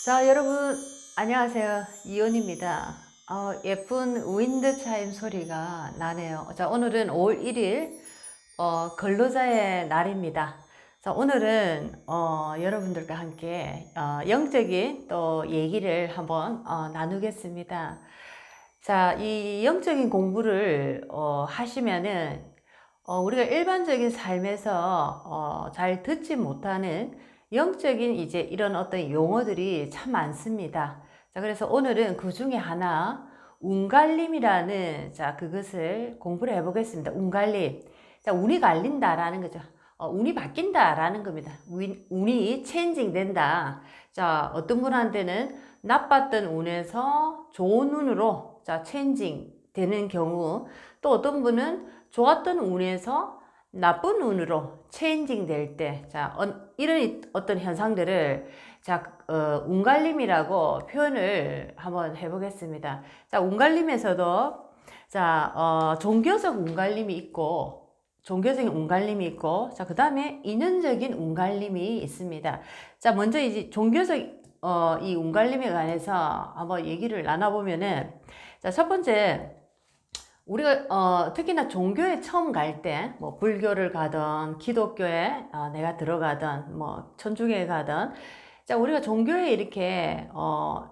자, 여러분, 안녕하세요. 이온입니다. 예쁜 윈드 차임 소리가 나네요. 자, 오늘은 5월 1일, 근로자의 날입니다. 자, 오늘은, 여러분들과 함께, 영적인 또 얘기를 한번, 나누겠습니다. 자, 이 영적인 공부를, 하시면은, 우리가 일반적인 삶에서, 잘 듣지 못하는 영적인 이제 이런 어떤 용어들이 참 많습니다. 자, 그래서 오늘은 그 중에 하나, 운갈림이라는, 자, 그것을 공부를 해보겠습니다. 운갈림. 자, 운이 갈린다라는 거죠. 운이 바뀐다라는 겁니다. 운이 체인징 된다. 자, 어떤 분한테는 나빴던 운에서 좋은 운으로, 자, 체인징 되는 경우, 또 어떤 분은 좋았던 운에서 나쁜 운으로 체인징 될 때, 자, 이런 어떤 현상들을, 자, 운갈림이라고 표현을 한번 해보겠습니다. 자, 운갈림에서도, 자, 종교적 운갈림이 있고, 종교적인 운갈림이 있고, 자, 그 다음에 인연적인 운갈림이 있습니다. 자, 먼저 이제 종교적, 이 운갈림에 관해서 한번 얘기를 나눠보면은, 자, 첫 번째, 우리가 특히나 종교에 처음 갈 때, 뭐 불교를 가든 기독교에 내가 들어가든 뭐 천주교에 가든, 자, 우리가 종교에 이렇게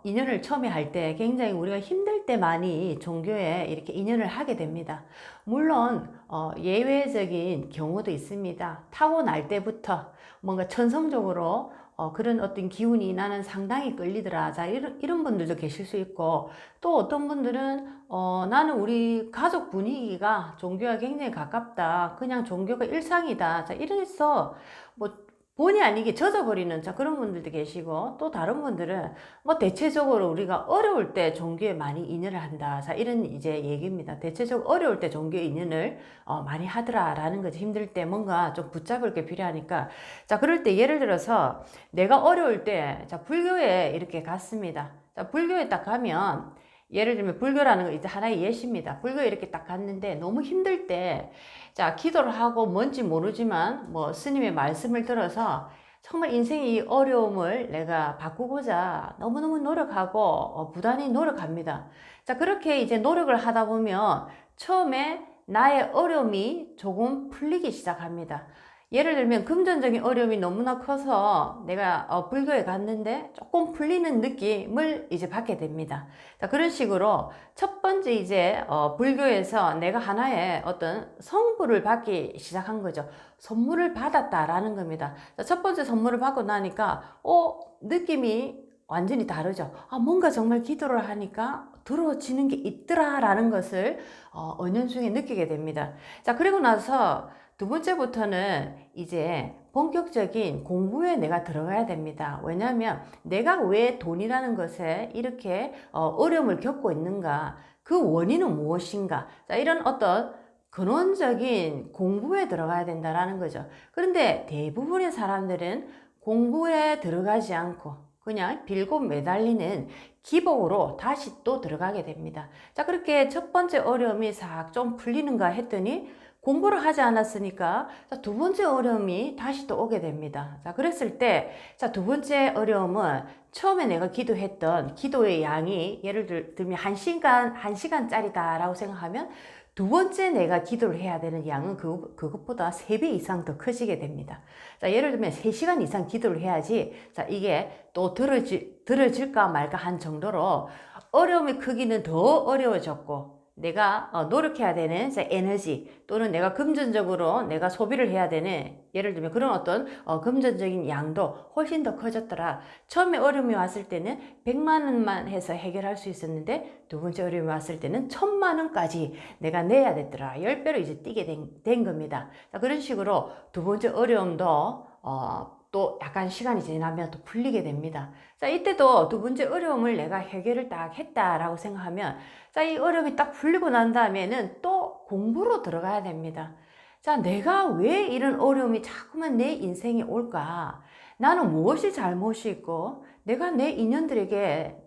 인연을 처음에 할 때 굉장히 우리가 힘들 때 많이 종교에 이렇게 인연을 하게 됩니다. 물론 예외적인 경우도 있습니다. 타고날 때부터 뭔가 천성적으로 그런 어떤 기운이 나는 상당히 끌리더라. 자, 이런 분들도 계실 수 있고, 또 어떤 분들은 나는 우리 가족 분위기가 종교와 굉장히 가깝다. 그냥 종교가 일상이다. 자, 이래서 뭐 본의 아니게 젖어버리는, 자, 그런 분들도 계시고, 또 다른 분들은 뭐 대체적으로 우리가 어려울 때 종교에 많이 인연을 한다. 자, 이런 이제 얘기입니다. 대체적으로 어려울 때 종교에 인연을 많이 하더라라는 거죠. 힘들 때 뭔가 좀 붙잡을 게 필요하니까. 자, 그럴 때 예를 들어서 내가 어려울 때, 자, 불교에 이렇게 갔습니다. 자, 불교에 딱 가면, 예를 들면 불교라는 거 이제 하나의 예시입니다. 불교에 이렇게 딱 갔는데 너무 힘들 때, 자, 기도를 하고 뭔지 모르지만 뭐 스님의 말씀을 들어서 정말 인생의 이 어려움을 내가 바꾸고자 너무너무 노력하고 부단히 노력합니다. 자, 그렇게 이제 노력을 하다 보면 처음에 나의 어려움이 조금 풀리기 시작합니다. 예를 들면 금전적인 어려움이 너무나 커서 내가 불교에 갔는데 조금 풀리는 느낌을 이제 받게 됩니다. 자, 그런 식으로 첫 번째 이제 불교에서 내가 하나의 어떤 성부를 받기 시작한 거죠. 선물을 받았다라는 겁니다. 자, 첫 번째 선물을 받고 나니까 느낌이 완전히 다르죠. 뭔가 정말 기도를 하니까 들어지는 게 있더라라는 것을 은연중에 느끼게 됩니다. 자, 그리고 나서 두 번째부터는 이제 본격적인 공부에 내가 들어가야 됩니다. 왜냐하면 내가 왜 돈이라는 것에 이렇게 어려움을 겪고 있는가, 그 원인은 무엇인가, 자, 이런 어떤 근원적인 공부에 들어가야 된다라는 거죠. 그런데 대부분의 사람들은 공부에 들어가지 않고 그냥 빌고 매달리는 기복으로 다시 또 들어가게 됩니다. 자, 그렇게 첫 번째 어려움이 싹 좀 풀리는가 했더니 공부를 하지 않았으니까 두 번째 어려움이 다시 또 오게 됩니다. 자, 그랬을 때, 자, 두 번째 어려움은 처음에 내가 기도했던 기도의 양이 예를 들면 한 시간짜리다라고 생각하면 두 번째 내가 기도를 해야 되는 양은 그것보다 3배 이상 더 커지게 됩니다. 자, 예를 들면 3시간 이상 기도를 해야지, 자, 이게 또 들어질까 말까 한 정도로 어려움의 크기는 더 어려워졌고, 내가 노력해야 되는 에너지 또는 내가 금전적으로 내가 소비를 해야 되는, 예를 들면 그런 어떤 금전적인 양도 훨씬 더 커졌더라. 처음에 어려움이 왔을 때는 100만 원만 해서 해결할 수 있었는데 두 번째 어려움이 왔을 때는 1000만 원까지 내가 내야 됐더라. 10배로 이제 뛰게 된 겁니다. 자, 그런 식으로 두 번째 어려움도 또 약간 시간이 지나면 또 풀리게 됩니다. 자, 이때도 두 번째 어려움을 내가 해결을 딱 했다라고 생각하면, 자, 이 어려움이 딱 풀리고 난 다음에는 또 공부로 들어가야 됩니다. 자, 내가 왜 이런 어려움이 자꾸만 내 인생에 올까? 나는 무엇이 잘못이 있고, 내가 내 인연들에게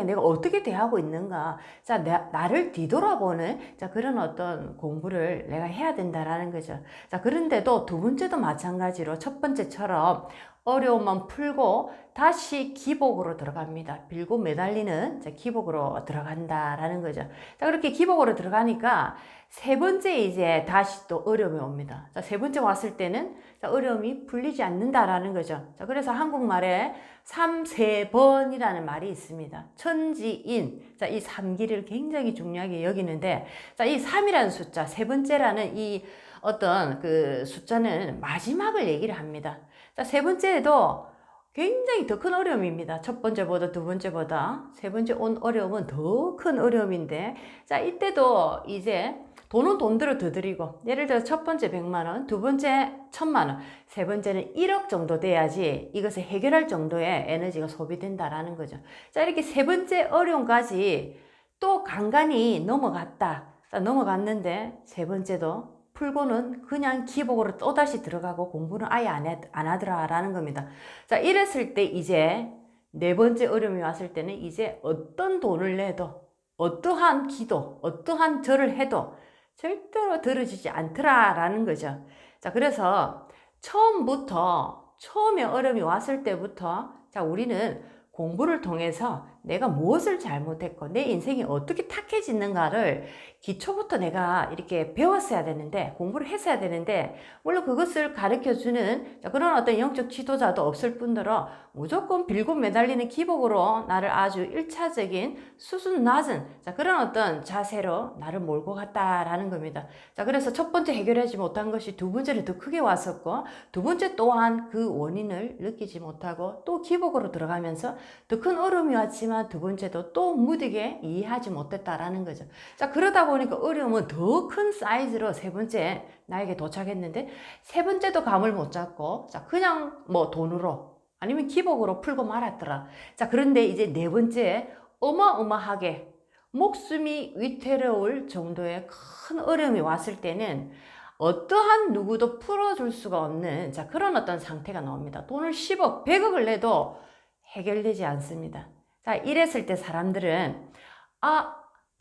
내가 어떻게 대하고 있는가? 자, 나를 뒤돌아보는, 자, 그런 어떤 공부를 내가 해야 된다라는 거죠. 자, 그런데도 두 번째도 마찬가지로 첫 번째처럼 어려움만 풀고 다시 기복으로 들어갑니다. 빌고 매달리는 기복으로 들어간다라는 거죠. 자, 그렇게 기복으로 들어가니까 세 번째 이제 다시 또 어려움이 옵니다. 자, 세 번째 왔을 때는 어려움이 풀리지 않는다라는 거죠. 자, 그래서 한국말에 삼세번이라는 말이 있습니다. 천지인. 자, 이 삼기를 굉장히 중요하게 여기는데, 자, 이 3이라는 숫자, 세 번째라는 이 어떤 그 숫자는 마지막을 얘기를 합니다. 자, 세 번째에도 굉장히 더 큰 어려움입니다. 첫 번째보다 두 번째보다 세 번째 온 어려움은 더 큰 어려움인데, 자, 이때도 이제 돈은 돈대로 더 드리고, 예를 들어 첫 번째 100만 원, 두 번째 1000만 원, 세 번째는 1억 정도 돼야지 이것을 해결할 정도의 에너지가 소비된다라는 거죠. 자, 이렇게 세 번째 어려움까지 또 간간히 넘어갔다. 자, 넘어갔는데 세 번째도 풀고는 그냥 기복으로 또다시 들어가고 공부는 아예 안 하더라라는 겁니다. 자, 이랬을 때 이제 네 번째 어려움이 왔을 때는 이제 어떤 돈을 내도, 어떠한 기도, 어떠한 절을 해도 절대로 들어지지 않더라라는 거죠. 자, 그래서 처음에 어려움이 왔을 때부터 자, 우리는 공부를 통해서 내가 무엇을 잘못했고 내 인생이 어떻게 탁해지는가를 기초부터 내가 이렇게 배웠어야 되는데, 공부를 했어야 되는데, 물론 그것을 가르쳐주는 그런 어떤 영적 지도자도 없을 뿐더러 무조건 빌고 매달리는 기복으로 나를 아주 1차적인 수준 낮은 그런 어떤 자세로 나를 몰고 갔다라는 겁니다. 자, 그래서 첫 번째 해결하지 못한 것이 두 번째는 더 크게 왔었고, 두 번째 또한 그 원인을 느끼지 못하고 또 기복으로 들어가면서 더 큰 어려움이 왔지만 두 번째도 또 무디게 이해하지 못했다라는 거죠. 자, 그러다 보니까 어려움은 더 큰 사이즈로 세 번째 나에게 도착했는데, 세 번째도 감을 못 잡고 자, 그냥 뭐 돈으로 아니면 기복으로 풀고 말았더라. 자, 그런데 이제 네 번째 어마어마하게 목숨이 위태로울 정도의 큰 어려움이 왔을 때는 어떠한 누구도 풀어줄 수가 없는 그런 어떤 상태가 나옵니다. 돈을 10억, 100억을 내도 해결되지 않습니다. 자, 이랬을 때 사람들은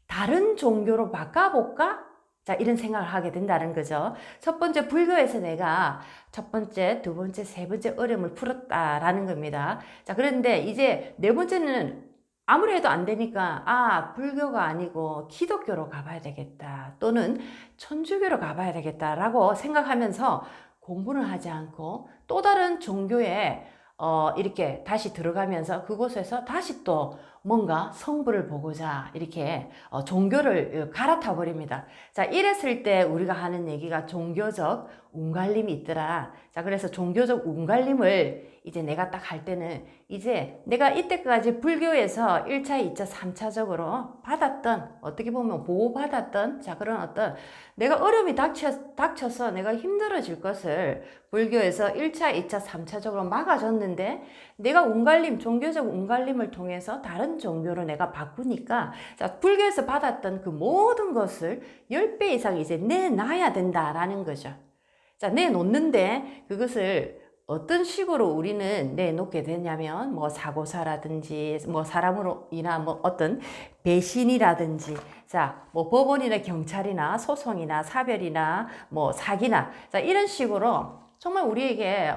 다른 종교로 바꿔볼까? 자, 이런 생각을 하게 된다는 거죠. 첫 번째 불교에서 내가 첫 번째, 두 번째, 세 번째 어려움을 풀었다라는 겁니다. 자, 그런데 이제 네 번째는 아무리 해도 안 되니까 불교가 아니고 기독교로 가봐야 되겠다, 또는 천주교로 가봐야 되겠다라고 생각하면서 공부는 하지 않고 또 다른 종교에 이렇게 다시 들어가면서 그곳에서 다시 또 뭔가 성부를 보고자 이렇게 종교를 갈아타 버립니다. 자, 이랬을 때 우리가 하는 얘기가 종교적 운갈림이 있더라. 자, 그래서 종교적 운갈림을 이제 내가 딱 할 때는 이제 내가 이때까지 불교에서 1차, 2차, 3차적으로 받았던, 어떻게 보면 보호받았던 그런 어떤 내가 어려움이 닥쳐서 내가 힘들어질 것을 불교에서 1차, 2차, 3차적으로 막아줬는데, 내가 운갈림, 종교적 운갈림을 통해서 다른 종교로 내가 바꾸니까 자, 불교에서 받았던 그 모든 것을 10배 이상 이제 내놔야 된다라는 거죠. 자, 내놓는데 그것을 어떤 식으로 우리는 내놓게 되냐면 뭐 사고사라든지 뭐 사람으로 인한 뭐 어떤 배신이라든지 뭐 법원이나 경찰이나 소송이나 사별이나 뭐 사기나 이런 식으로 정말 우리에게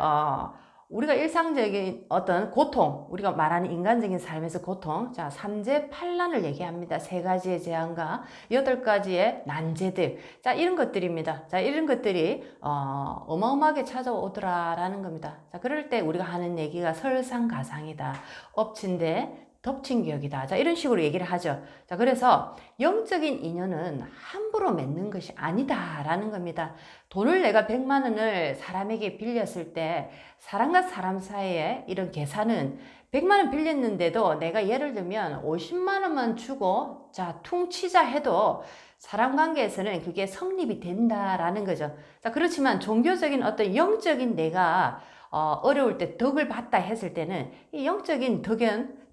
우리가 일상적인 어떤 고통, 우리가 말하는 인간적인 삶에서 고통, 삼재 팔란을 얘기합니다. 3가지의 재앙과 8가지의 난제들, 이런 것들입니다. 이런 것들이 어마어마하게 찾아오더라라는 겁니다. 그럴 때 우리가 하는 얘기가 설상가상이다, 엎친데 덮친 격이다, 이런 식으로 얘기를 하죠. 그래서 영적인 인연은 함부로 맺는 것이 아니다라는 겁니다. 돈을 내가 100만 원을 사람에게 빌렸을 때 사람과 사람 사이에 이런 계산은 100만 원 빌렸는데도 내가 예를 들면 50만 원만 주고 퉁치자 해도 사람 관계에서는 그게 성립이 된다라는 거죠. 그렇지만 종교적인 어떤 영적인 내가 어려울 때 덕을 받다 했을 때는 이 영적인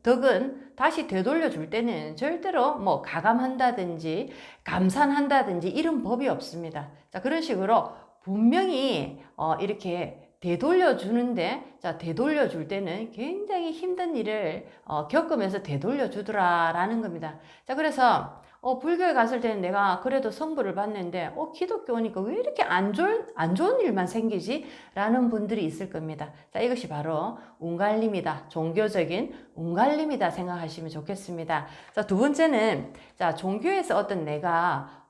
덕은 다시 되돌려 줄 때는 절대로 뭐 가감한다든지 감산한다든지 이런 법이 없습니다. 그런 식으로 분명히 이렇게 되돌려 주는데, 되돌려 줄 때는 굉장히 힘든 일을 겪으면서 되돌려 주더라라는 겁니다. 그래서 불교에 갔을 때는 내가 그래도 성부를 봤는데, 기독교 오니까 왜 이렇게 안 좋은 일만 생기지? 라는 분들이 있을 겁니다. 자, 이것이 바로 운갈림이다. 종교적인 운갈림이다 생각하시면 좋겠습니다. 자, 두 번째는, 자, 종교에서 어떤 내가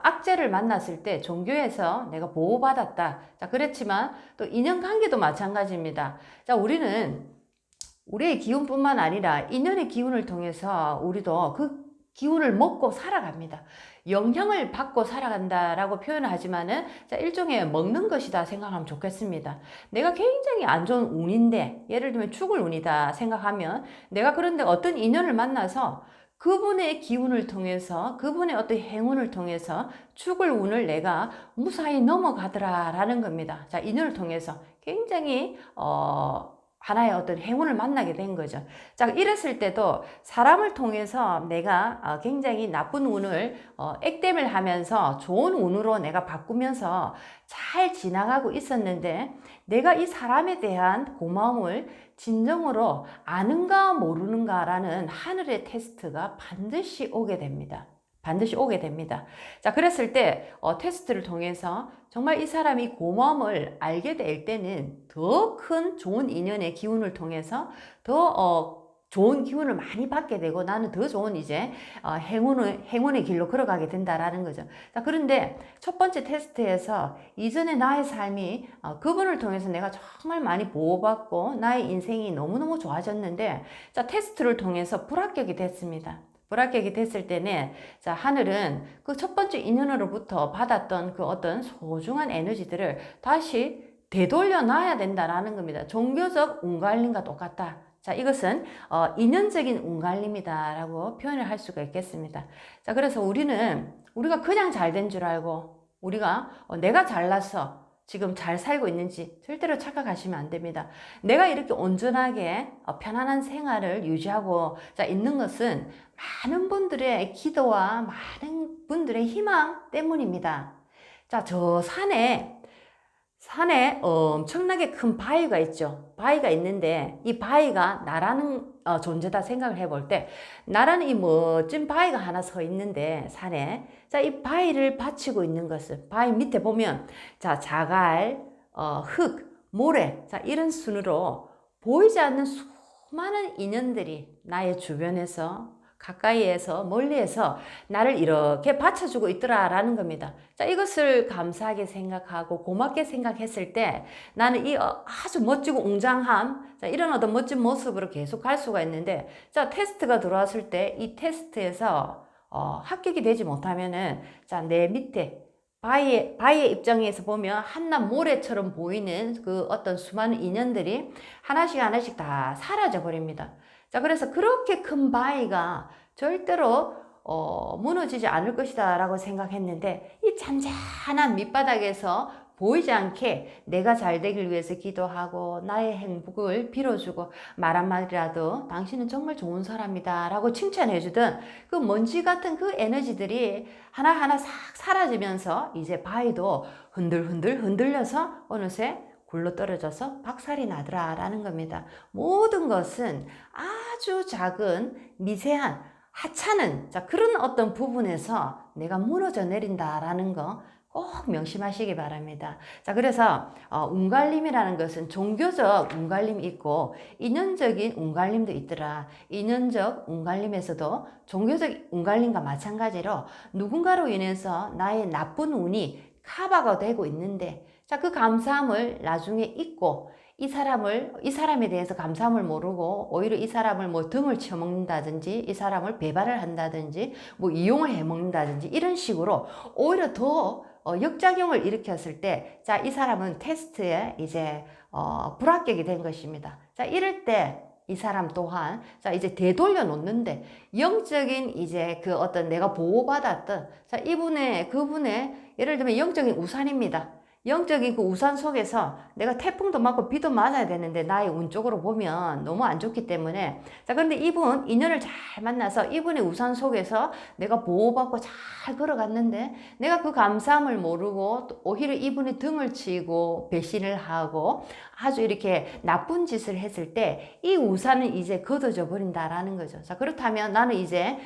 악재를 만났을 때 종교에서 내가 보호받았다. 자, 그렇지만 또 인연관계도 마찬가지입니다. 자, 우리의 기운뿐만 아니라 인연의 기운을 통해서 우리도 그 기운을 먹고 살아갑니다. 영향을 받고 살아간다라고 표현을 하지만은, 자, 일종의 먹는 것이다 생각하면 좋겠습니다. 내가 굉장히 안 좋은 운인데, 예를 들면 죽을 운이다 생각하면, 내가 그런데 어떤 인연을 만나서 그분의 기운을 통해서, 그분의 어떤 행운을 통해서 죽을 운을 내가 무사히 넘어가더라라는 겁니다. 자, 인연을 통해서 굉장히 하나의 어떤 행운을 만나게 된 거죠. 자, 이랬을 때도 사람을 통해서 내가 굉장히 나쁜 운을 액땜을 하면서 좋은 운으로 내가 바꾸면서 잘 지나가고 있었는데, 내가 이 사람에 대한 고마움을 진정으로 아는가 모르는가라는 하늘의 테스트가 반드시 오게 됩니다. 반드시 오게 됩니다. 자, 그랬을 때 테스트를 통해서 정말 이 사람이 고마움을 알게 될 때는 더 큰 좋은 인연의 기운을 통해서 더 좋은 기운을 많이 받게 되고, 나는 더 좋은 이제 행운의 길로 걸어가게 된다라는 거죠. 자, 그런데 첫 번째 테스트에서 이전에 나의 삶이 그분을 통해서 내가 정말 많이 보호받고 나의 인생이 너무너무 좋아졌는데, 자, 테스트를 통해서 불합격이 됐습니다. 불합격이 됐을 때는, 자, 하늘은 그 첫 번째 인연으로부터 받았던 그 어떤 소중한 에너지들을 다시 되돌려 놔야 된다라는 겁니다. 종교적 운갈림과 똑같다. 자, 이것은 인연적인 운갈림이다라고 표현을 할 수가 있겠습니다. 자, 그래서 우리가 그냥 잘 된 줄 알고, 우리가 내가 잘나서 지금 잘 살고 있는지 절대로 착각하시면 안 됩니다. 내가 이렇게 온전하게 편안한 생활을 유지하고 있는 것은 많은 분들의 기도와 많은 분들의 희망 때문입니다. 자, 저 산에 엄청나게 큰 바위가 있죠. 바위가 있는데, 이 바위가 나라는 존재다 생각을 해볼 때, 나라는 이 멋진 바위가 하나 서 있는데, 산에. 자, 이 바위를 받치고 있는 것은, 바위 밑에 보면, 자, 자갈, 흙, 모래, 자, 이런 순으로 보이지 않는 수많은 인연들이 나의 주변에서, 가까이에서, 멀리에서 나를 이렇게 받쳐주고 있더라라는 겁니다. 자, 이것을 감사하게 생각하고 고맙게 생각했을 때, 나는 이 아주 멋지고 웅장함, 자, 이런 어떤 멋진 모습으로 계속 갈 수가 있는데, 자, 테스트가 들어왔을 때 이 테스트에서 합격이 되지 못하면은, 자, 내 밑에 바위의 입장에서 보면 한낱 모래처럼 보이는 그 어떤 수많은 인연들이 하나씩 다 사라져 버립니다. 자, 그래서 그렇게 큰 바위가 절대로 무너지지 않을 것이다 라고 생각했는데, 이 잔잔한 밑바닥에서 보이지 않게 내가 잘 되길 위해서 기도하고 나의 행복을 빌어주고 말 한마디라도 당신은 정말 좋은 사람이다 라고 칭찬해주던 그 먼지 같은 그 에너지들이 하나하나 싹 사라지면서 이제 바위도 흔들흔들 흔들려서 어느새 굴러 떨어져서 박살이 나더라라는 겁니다. 모든 것은 아주 작은 미세한 하찮은, 자, 그런 어떤 부분에서 내가 무너져 내린다라는 거 꼭 명심하시기 바랍니다. 자, 그래서 운갈림이라는 것은 종교적 운갈림이 있고 인연적인 운갈림도 있더라. 인연적 운갈림에서도 종교적 운갈림과 마찬가지로 누군가로 인해서 나의 나쁜 운이 커버가 되고 있는데, 자, 그 감사함을 나중에 잊고 이 사람에 대해서 감사함을 모르고 오히려 이 사람을 뭐 등을 쳐먹는다든지 이 사람을 배반을 한다든지 뭐 이용을 해먹는다든지 이런 식으로 오히려 더 역작용을 일으켰을 때, 자, 이 사람은 테스트에 이제 불합격이 된 것입니다. 자, 이럴 때 이 사람 또한, 자, 이제 되돌려 놓는데, 영적인 이제 그 어떤 내가 보호받았던, 자, 그분의 예를 들면 영적인 우산입니다. 영적인 그 우산 속에서 내가 태풍도 맞고 비도 맞아야 되는데 나의 운 쪽으로 보면 너무 안 좋기 때문에, 자, 그런데 인연을 잘 만나서 이분의 우산 속에서 내가 보호받고 잘 걸어갔는데, 내가 그 감사함을 모르고 오히려 이분의 등을 치고 배신을 하고 아주 이렇게 나쁜 짓을 했을 때 이 우산은 이제 걷어져 버린다라는 거죠. 자, 그렇다면 나는 이제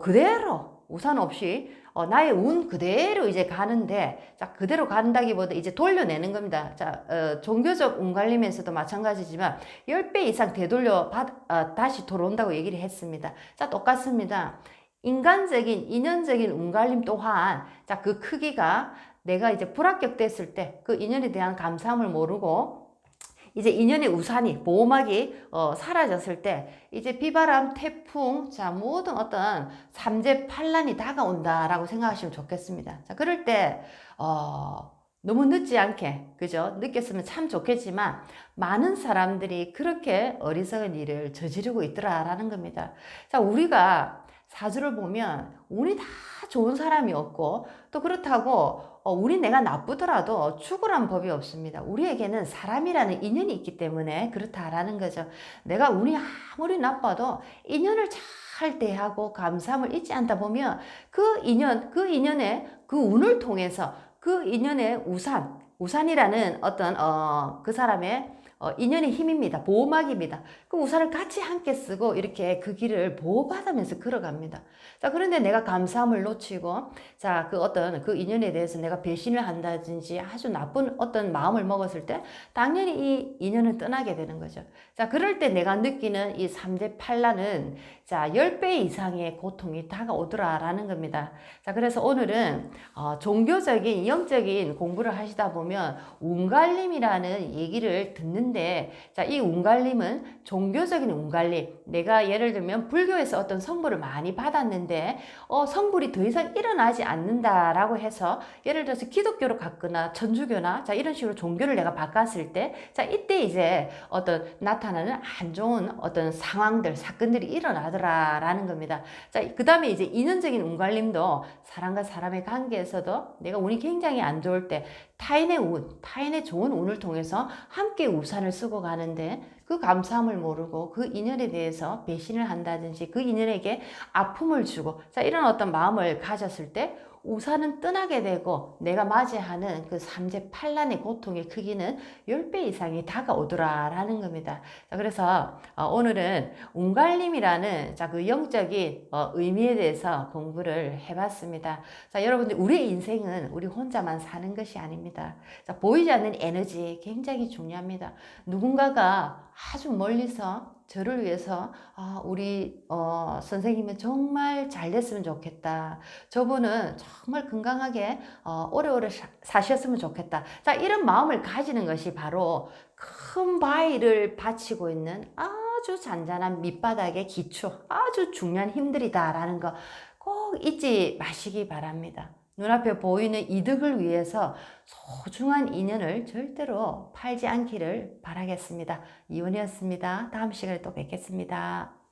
그대로 우산 없이 나의 운 그대로 이제 가는데, 자, 그대로 간다기보다 이제 돌려내는 겁니다. 자, 종교적 운 관리면서도 마찬가지지만 10배 이상 되돌려 다시 돌아온다고 얘기를 했습니다. 자, 똑같습니다. 인간적인, 인연적인 운 관림 또한, 자, 그 크기가 내가 이제 불합격됐을 때 그 인연에 대한 감사함을 모르고 이제 인연의 우산이, 보호막이 사라졌을 때 이제 비바람, 태풍, 자, 모든 어떤 삼재팔란이 다가온다라고 생각하시면 좋겠습니다. 자, 그럴 때 너무 늦지 않게, 그죠? 느꼈으면 참 좋겠지만 많은 사람들이 그렇게 어리석은 일을 저지르고 있더라라는 겁니다. 자, 우리가 사주를 보면 운이 다 좋은 사람이 없고, 또 그렇다고 우리 내가 나쁘더라도 죽으란 법이 없습니다. 우리에게는 사람이라는 인연이 있기 때문에 그렇다라는 거죠. 내가 운이 아무리 나빠도 인연을 잘 대하고 감사함을 잊지 않다 보면 그 인연의 그 운을 통해서 그 인연의 우산이라는 어떤 그 사람의 인연의 힘입니다. 보호막입니다. 그 우산을 같이 함께 쓰고 이렇게 그 길을 보호받으면서 걸어갑니다. 자, 그런데 내가 감사함을 놓치고, 자, 그 어떤 그 인연에 대해서 내가 배신을 한다든지 아주 나쁜 어떤 마음을 먹었을 때 당연히 이 인연을 떠나게 되는 거죠. 자, 그럴 때 내가 느끼는 이 삼재팔란은, 자, 10배 이상의 고통이 다가오더라라는 겁니다. 자, 그래서 오늘은 종교적인 영적인 공부를 하시다 보면 운갈림이라는 얘기를 듣는데, 자, 이 운갈림은 종교적인 운갈림, 내가 예를 들면 불교에서 어떤 성불을 많이 받았는데 성불이 더 이상 일어나지 않는다라고 해서 예를 들어서 기독교로 갔거나 천주교나, 자, 이런 식으로 종교를 내가 바꿨을 때, 자, 이때 이제 어떤 나타나는 안 좋은 어떤 상황들, 사건들이 일어나더라라는 겁니다. 자, 그 다음에 이제 인연적인 운갈림도 사람과 사람의 관계에서도 내가 운이 굉장히 안 좋을 때 타인의 운, 타인의 좋은 운을 통해서 함께 우산을 쓰고 가는데 그 감사함을 모르고 그 인연에 대해서 배신을 한다든지 그 인연에게 아픔을 주고, 자, 이런 어떤 마음을 가졌을 때 우산은 떠나게 되고 내가 맞이하는 그 삼재팔란의 고통의 크기는 10배 이상이 다가오더라라는 겁니다. 자, 그래서 오늘은 운갈림이라는, 자, 그 영적인 의미에 대해서 공부를 해봤습니다. 자, 여러분들, 우리의 인생은 우리 혼자만 사는 것이 아닙니다. 자, 보이지 않는 에너지 굉장히 중요합니다. 누군가가 아주 멀리서 저를 위해서 우리 선생님은 정말 잘 됐으면 좋겠다. 저분은 정말 건강하게 오래오래 사셨으면 좋겠다. 자, 이런 마음을 가지는 것이 바로 큰 바위를 받치고 있는 아주 잔잔한 밑바닥의 기초, 아주 중요한 힘들이다라는 거 꼭 잊지 마시기 바랍니다. 눈앞에 보이는 이득을 위해서 소중한 인연을 절대로 팔지 않기를 바라겠습니다. 이온이었습니다. 다음 시간에 또 뵙겠습니다.